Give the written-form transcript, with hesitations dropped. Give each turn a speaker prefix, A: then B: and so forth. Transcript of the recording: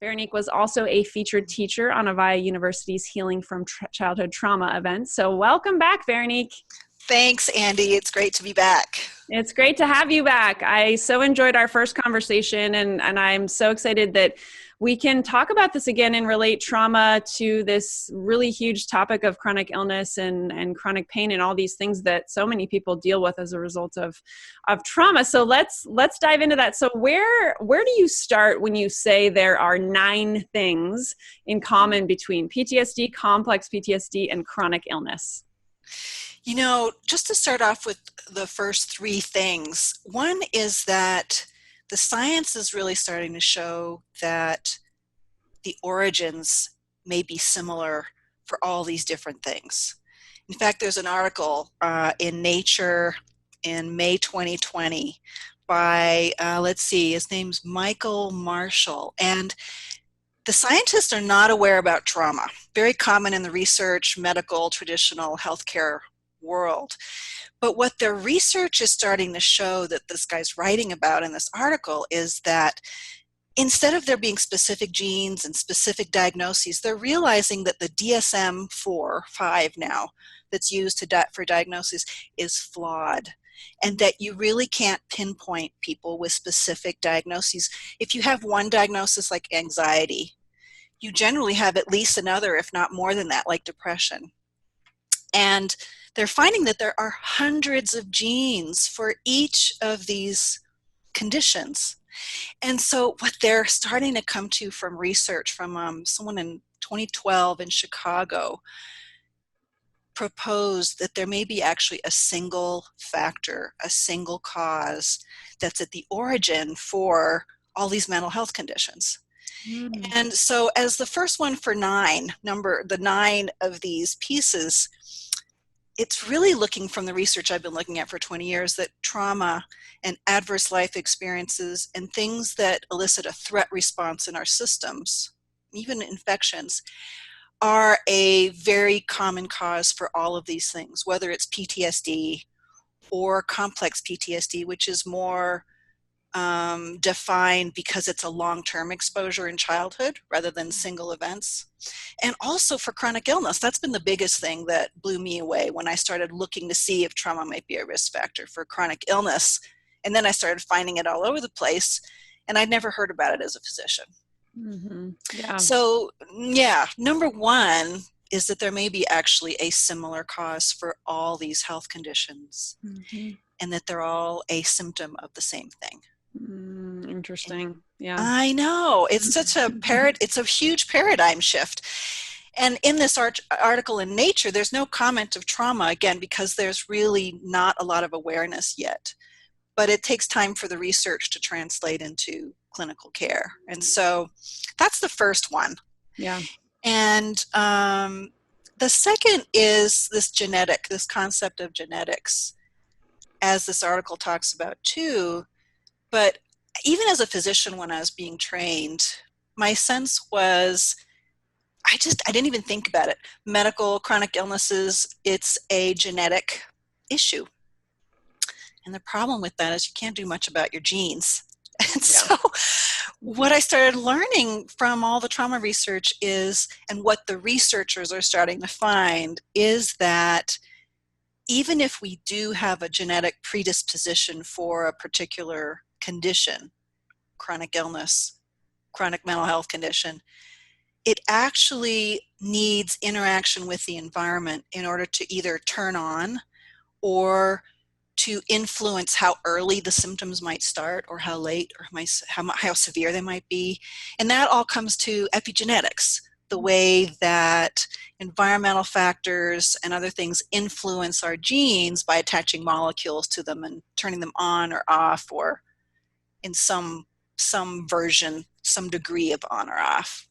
A: Veronique was also a featured teacher on Avaya University's Healing from Childhood Trauma event. So welcome back, Veronique.
B: Thanks, Andy. It's great to be back.
A: It's great to have you back. I so enjoyed our first conversation, and I'm so excited that we can talk about this again and relate trauma to this really huge topic of chronic illness and chronic pain and all these things that so many people deal with as a result of trauma. So let's dive into that. So where do you start when you say there are 9 things in common between PTSD, complex PTSD, and chronic illness?
B: You know, just to start off with the first 3 things, one is that the science is really starting to show that the origins may be similar for all these different things. In fact, there's an article in Nature in May 2020 by, his name's Michael Marshall, and the scientists are not aware about trauma, very common in the research, medical, traditional healthcare world. But what their research is starting to show that this guy's writing about in this article is that instead of there being specific genes and specific diagnoses, they're realizing that the DSM-5 now that's used for diagnosis is flawed, and that you really can't pinpoint people with specific diagnoses. If you have one diagnosis like anxiety, you generally have at least another, if not more than that, like depression. And they're finding that there are hundreds of genes for each of these conditions. And so what they're starting to come to from research from someone in 2012 in Chicago proposed that there may be actually a single factor, a single cause that's at the origin for all these mental health conditions. And so as the first one for 9 of these pieces, it's really looking from the research I've been looking at for 20 years that trauma and adverse life experiences and things that elicit a threat response in our systems, even infections, are a very common cause for all of these things, whether it's PTSD or complex PTSD, which is more defined because it's a long-term exposure in childhood rather than single events. And also for chronic illness, that's been the biggest thing that blew me away when I started looking to see if trauma might be a risk factor for chronic illness. And then I started finding it all over the place, and I'd never heard about it as a physician.
A: Mm-hmm. Yeah.
B: So, number 1 is that there may be actually a similar cause for all these health conditions, and that they're all a symptom of the same thing.
A: Interesting. Yeah.
B: I know. It's such it's a huge paradigm shift. And in this article in Nature, there's no comment of trauma, again, because there's really not a lot of awareness yet. But it takes time for the research to translate into clinical care. And so that's the first one.
A: Yeah.
B: And the second is this concept of genetics, as this article talks about too. But even as a physician, when I was being trained, my sense was, I didn't even think about it. Medical chronic illnesses, it's a genetic issue. And the problem with that is you can't do much about your genes. And so what I started learning from all the trauma research is, and what the researchers are starting to find, is that even if we do have a genetic predisposition for a particular condition, chronic illness, chronic mental health condition, it actually needs interaction with the environment in order to either turn on or to influence how early the symptoms might start, or how late, or how severe they might be. And that all comes to epigenetics, the way that environmental factors and other things influence our genes by attaching molecules to them and turning them on or off, or in some version, some degree of on or off.